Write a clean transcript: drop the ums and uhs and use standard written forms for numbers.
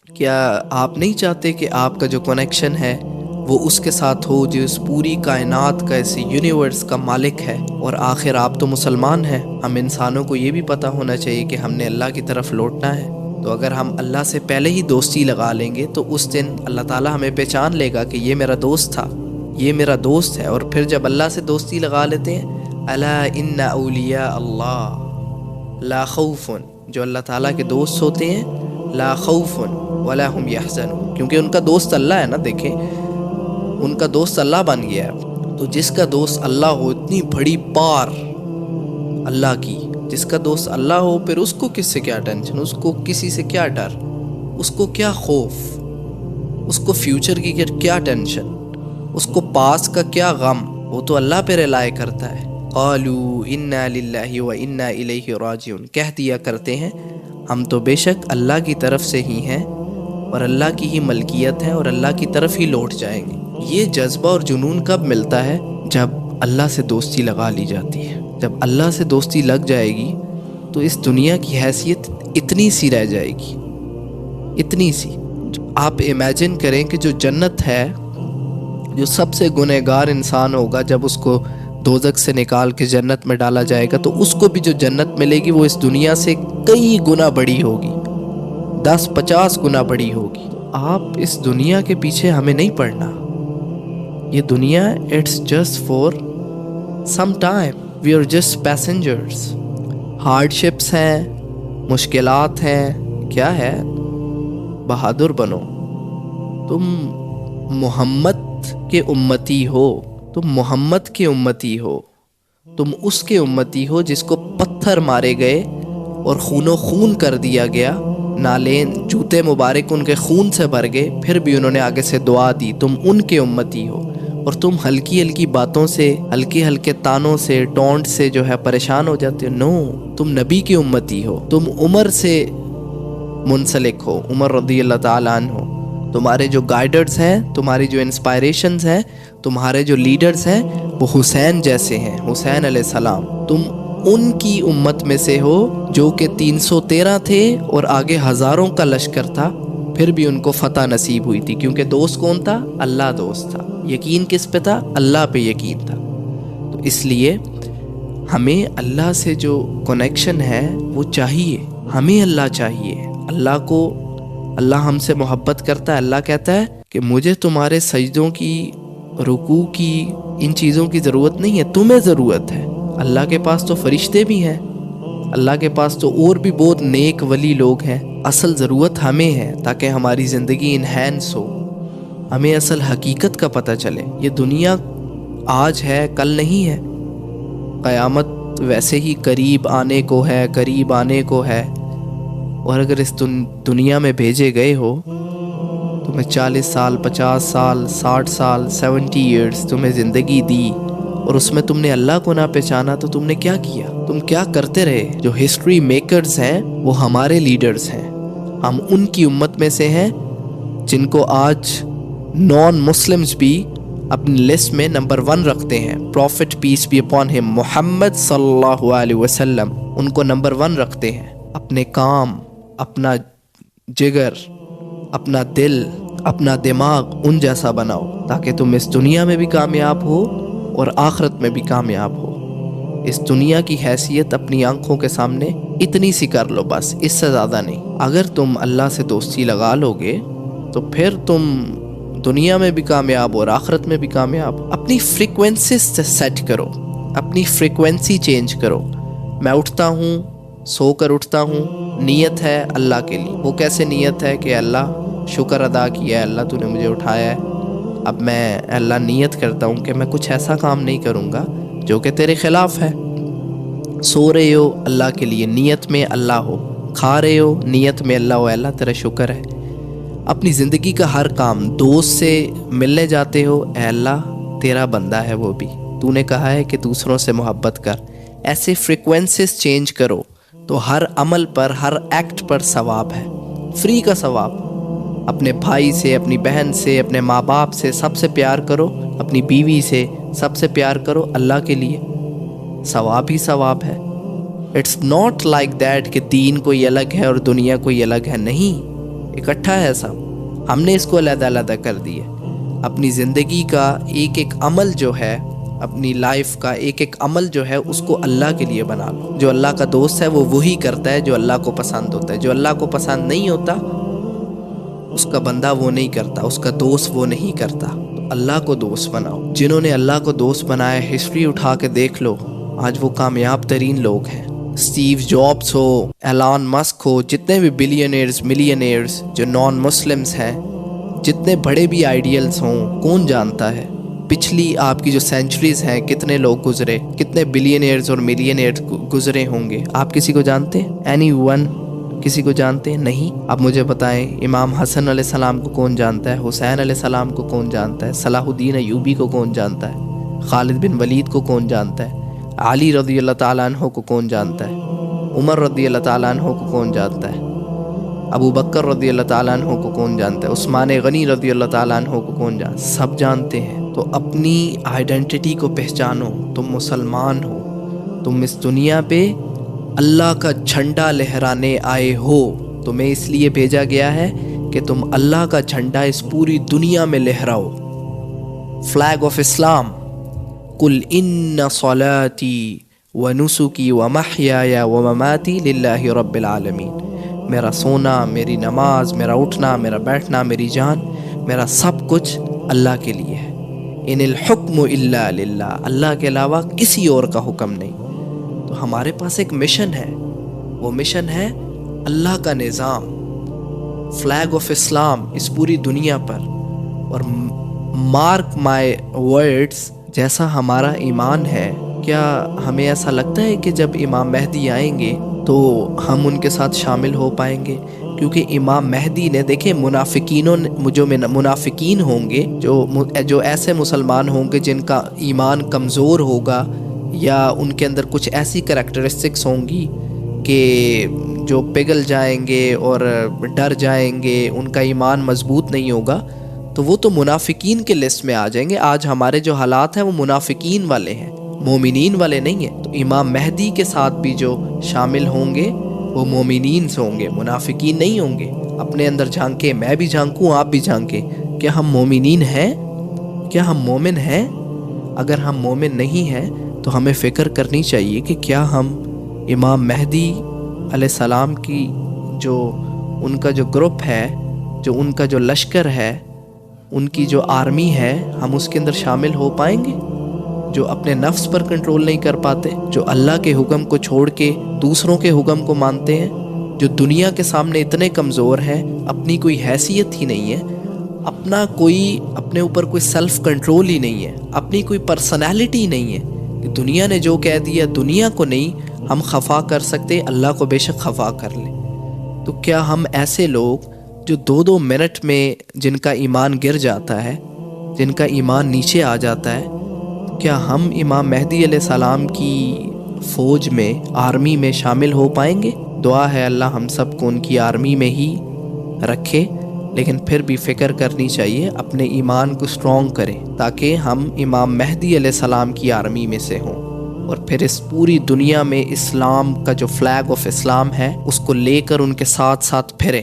کیا آپ نہیں چاہتے کہ آپ کا جو کنیکشن ہے وہ اس کے ساتھ ہو جو اس پوری کائنات کا، اس یونیورس کا مالک ہے؟ اور آخر آپ تو مسلمان ہیں، ہم انسانوں کو یہ بھی پتہ ہونا چاہیے کہ ہم نے اللہ کی طرف لوٹنا ہے۔ تو اگر ہم اللہ سے پہلے ہی دوستی لگا لیں گے تو اس دن اللہ تعالیٰ ہمیں پہچان لے گا کہ یہ میرا دوست تھا، یہ میرا دوست ہے۔ اور پھر جب اللہ سے دوستی لگا لیتے ہیں، الا ان اولیاء اللہ لا خوف، جو اللہ تعالیٰ کے دوست ہوتے ہیں، لا خوف ولا هم يحزنون، کیونکہ ان کا دوست اللہ ہے نا۔ دیکھیں، ان کا دوست اللہ بن گیا ہے۔ تو جس کا دوست اللہ ہو، اتنی بڑی پار اللہ کی، جس کا دوست اللہ ہو، پھر اس کو کس سے کیا ٹینشن، اس کو کسی سے کیا ڈر، اس کو کیا خوف، اس کو فیوچر کی کیا ٹینشن، اس کو پاس کا کیا غم، وہ تو اللہ پہ ریلائی کرتا ہے۔ قالوا انا للہ و انا الیہ راجعون، کہہ دیا کرتے ہیں ہم تو بے شک اللہ کی طرف سے ہی ہیں اور اللہ کی ہی ملکیت ہے اور اللہ کی طرف ہی لوٹ جائیں گے۔ یہ جذبہ اور جنون کب ملتا ہے؟ جب اللہ سے دوستی لگا لی جاتی ہے۔ جب اللہ سے دوستی لگ جائے گی تو اس دنیا کی حیثیت اتنی سی رہ جائے گی، اتنی سی۔ آپ امیجن کریں کہ جو جنت ہے، جو سب سے گنہگار انسان ہوگا، جب اس کو دوزخ سے نکال کے جنت میں ڈالا جائے گا تو اس کو بھی جو جنت ملے گی وہ اس دنیا سے کئی گنا بڑی ہوگی، 10-50 گنا بڑی ہوگی۔ آپ اس دنیا کے پیچھے ہمیں نہیں پڑنا۔ یہ دنیا it's just for some time, we are just passengers. Hardships ہیں، مشکلات ہیں، کیا ہے؟ بہادر بنو۔ تم محمد کے امتی ہو، تم محمد کے امتی ہو، تم اس کے امتی ہو جس کو پتھر مارے گئے اور خون و خون کر دیا گیا، نالین جوتے مبارک ان کے خون سے بھر گئے، پھر بھی انہوں نے آگے سے دعا دی۔ تم ان کے امتی ہو اور تم ہلکی ہلکی باتوں سے، ہلکے ہلکے تانوں سے، ٹونٹ سے جو ہے پریشان ہو جاتے ہو۔ نو، تم نبی کی امتی ہو، تم عمر سے منسلک ہو، عمر رضی اللہ تعالیٰ عنہ ہو۔ تمہارے جو گائیڈرز ہیں، تمہاری جو انسپائریشنز ہیں، تمہارے جو لیڈرز ہیں وہ حسین جیسے ہیں، حسین علیہ السلام۔ تم ان کی امت میں سے ہو جو کہ 313 تھے اور آگے ہزاروں کا لشکر تھا، پھر بھی ان کو فتح نصیب ہوئی تھی، کیونکہ دوست کون تھا؟ اللہ دوست تھا۔ یقین کس پہ تھا؟ اللہ پہ یقین تھا۔ تو اس لیے ہمیں اللہ سے جو کنیکشن ہے وہ چاہیے، ہمیں اللہ چاہیے۔ اللہ ہم سے محبت کرتا ہے۔ اللہ کہتا ہے کہ مجھے تمہارے سجدوں کی، رکوع کی، ان چیزوں کی ضرورت نہیں ہے، تمہیں ضرورت ہے۔ اللہ کے پاس تو فرشتے بھی ہیں، اللہ کے پاس تو اور بھی بہت نیک ولی لوگ ہیں۔ اصل ضرورت ہمیں ہے تاکہ ہماری زندگی انہینس ہو، ہمیں اصل حقیقت کا پتہ چلے۔ یہ دنیا آج ہے، کل نہیں ہے۔ قیامت ویسے ہی قریب آنے کو ہے، قریب آنے کو ہے۔ اور اگر اس دنیا میں بھیجے گئے ہو، تمہیں 40 سال، 50 سال، 60 سال، 70 ایئرز تمہیں زندگی دی اور اس میں تم نے اللہ کو نہ پہچانا تو تم نے کیا کیا؟ تم کیا کرتے رہے؟ جو ہسٹری میکرز ہیں وہ ہمارے لیڈرز ہیں، ہم ان کی امت میں سے ہیں جن کو آج نان مسلمز بھی اپنی لسٹ میں نمبر 1 رکھتے ہیں۔ Profit piece be upon him, محمد صلی اللہ علیہ وسلم، ان کو نمبر 1 رکھتے ہیں۔ اپنے کام، اپنا جگر، اپنا دل، اپنا دماغ ان جیسا بناؤ تاکہ تم اس دنیا میں بھی کامیاب ہو اور آخرت میں بھی کامیاب ہو۔ اس دنیا کی حیثیت اپنی آنکھوں کے سامنے اتنی سی کر لو، بس، اس سے زیادہ نہیں۔ اگر تم اللہ سے دوستی لگا لو گے تو پھر تم دنیا میں بھی کامیاب اور آخرت میں بھی کامیاب ہو۔ اپنی فریکوینسی سیٹ کرو، اپنی فریکوینسی چینج کرو۔ میں اٹھتا ہوں، سو کر اٹھتا ہوں، نیت ہے اللہ کے لیے۔ وہ کیسے نیت ہے کہ اللہ شکر ادا کیا ہے، اللہ تو نے مجھے اٹھایا ہے، اب میں اللہ نیت کرتا ہوں کہ میں کچھ ایسا کام نہیں کروں گا جو کہ تیرے خلاف ہے۔ سو رہے ہو، اللہ کے لیے نیت میں اللہ ہو، کھا رہے ہو نیت میں اللہ ہو، اللہ تیرا شکر ہے۔ اپنی زندگی کا ہر کام، دوست سے ملنے جاتے ہو، اے اللہ تیرا بندہ ہے وہ بھی، تو نے کہا ہے کہ دوسروں سے محبت کر۔ ایسے فریکوینسیز چینج کرو تو ہر عمل پر، ہر ایکٹ پر ثواب ہے، فری کا ثواب۔ اپنے بھائی سے، اپنی بہن سے، اپنے ماں باپ سے سب سے پیار کرو، اپنی بیوی سے سب سے پیار کرو اللہ کے لیے، ثواب ہی ثواب ہے۔ اٹس ناٹ لائک دیٹ کہ دین کوئی الگ ہے اور دنیا کوئی الگ ہے، نہیں۔ اکٹھا ہے سب، ہم نے اس کو علیحدہ علیحدہ کر دیا۔ اپنی زندگی کا ایک ایک عمل جو ہے، اپنی لائف کا ایک ایک عمل جو ہے اس کو اللہ کے لیے بنا لو۔ جو اللہ کا دوست ہے وہ وہی کرتا ہے جو اللہ کو پسند ہوتا ہے، جو اللہ کو پسند نہیں ہوتا اس کا بندہ وہ نہیں کرتا، اس کا دوست وہ نہیں کرتا۔ تو اللہ کو دوست بناؤ۔ جنہوں نے اللہ کو دوست بنایا، ہسٹری اٹھا کے دیکھ لو، آج وہ کامیاب ترین لوگ ہیں۔ اسٹیو جابس ہو، ایلان مسک ہو، جتنے بھی بلینئرز ملینئرز جو نان مسلمز ہیں، جتنے بڑے بھی آئیڈیلز ہوں، کون جانتا ہے پچھلی آپ کی جو سینچریز ہیں کتنے لوگ گزرے، کتنے بلینئرز اور ملینئرز گزرے ہوں گے؟ آپ کسی کو جانتے ہیں؟ اینی ون کسی کو جانتے ہیں؟ نہیں۔ اب مجھے بتائیں، امام حسن علیہ السلام کو کون جانتا ہے؟ حسین علیہ السلام کو کون جانتا ہے؟ صلاح الدین ایوبی کو کون جانتا ہے؟ خالد بن ولید کو کون جانتا ہے؟ علی رضی اللہ تعالیٰ عنہ کو کون جانتا ہے؟ عمر رضی اللہ تعالیٰ عنہ کو کون جانتا ہے؟ ابو بکر رضی اللہ تعالیٰ عنہ کو کون جانتا ہے؟ عثمان غنی رضی اللہ تعالیٰ عنہ کو کون جانتا ہے؟ سب جانتے ہیں۔ تو اپنی آئیڈینٹی کو پہچانو، تم مسلمان ہو، تم اس دنیا پہ اللہ کا جھنڈا لہرانے آئے ہو۔ تمہیں اس لیے بھیجا گیا ہے کہ تم اللہ کا جھنڈا اس پوری دنیا میں لہراؤ۔ فلیگ آف اسلام، قل ان صلاتی ونسکی ومحیای ومماتی للہ رب العالمین۔ میرا سونا، میری نماز، میرا اٹھنا، میرا بیٹھنا، میری جان، میرا سب کچھ اللہ کے لیے ہے۔ ان الحکم الا للہ، اللہ کے علاوہ کسی اور کا حکم نہیں۔ تو ہمارے پاس ایک مشن ہے، وہ مشن ہے اللہ کا نظام، فلیگ آف اسلام اس پوری دنیا پر۔ اور مارک مائی ورڈز، جیسا ہمارا ایمان ہے، کیا ہمیں ایسا لگتا ہے کہ جب امام مہدی آئیں گے تو ہم ان کے ساتھ شامل ہو پائیں گے؟ کیونکہ امام مہدی نے، دیکھیں، منافقین ہوں گے، جو ایسے مسلمان ہوں گے جن کا ایمان کمزور ہوگا، یا ان کے اندر کچھ ایسی کریکٹرسٹکس ہوں گی کہ جو پگھل جائیں گے اور ڈر جائیں گے، ان کا ایمان مضبوط نہیں ہوگا، تو وہ تو منافقین کے لسٹ میں آ جائیں گے۔ آج ہمارے جو حالات ہیں وہ منافقین والے ہیں، مومنین والے نہیں ہیں۔ تو امام مہدی کے ساتھ بھی جو شامل ہوں گے وہ مومنین سے ہوں گے، منافقین نہیں ہوں گے۔ اپنے اندر جھانکیں، میں بھی جھانکوں، آپ بھی جھانکیں، کیا ہم مومنین ہیں؟ کیا ہم مومن ہیں؟ اگر ہم مومن نہیں ہیں تو ہمیں فکر کرنی چاہیے کہ کیا ہم امام مہدی علیہ السلام کی جو ان کا جو گروپ ہے، جو ان کا جو لشکر ہے، ان کی جو آرمی ہے، ہم اس کے اندر شامل ہو پائیں گے؟ جو اپنے نفس پر کنٹرول نہیں کر پاتے، جو اللہ کے حکم کو چھوڑ کے دوسروں کے حکم کو مانتے ہیں، جو دنیا کے سامنے اتنے کمزور ہیں، اپنی کوئی حیثیت ہی نہیں ہے، اپنے اوپر کوئی سیلف کنٹرول ہی نہیں ہے، اپنی کوئی پرسنالٹی نہیں ہے کہ دنیا نے جو کہہ دیا دنیا کو نہیں ہم خفا کر سکتے، اللہ کو بے شک خفا کر لیں۔ تو کیا ہم ایسے لوگ جو 2 منٹ میں جن کا ایمان گر جاتا ہے، جن کا ایمان نیچے آ جاتا ہے، کیا ہم امام مہدی علیہ السلام کی فوج میں، آرمی میں شامل ہو پائیں گے؟ دعا ہے اللہ ہم سب کو ان کی آرمی میں ہی رکھے، لیکن پھر بھی فکر کرنی چاہیے، اپنے ایمان کو سٹرونگ کریں تاکہ ہم امام مہدی علیہ السلام کی آرمی میں سے ہوں، اور پھر اس پوری دنیا میں اسلام کا جو فلیگ آف اسلام ہے اس کو لے کر ان کے ساتھ ساتھ پھریں۔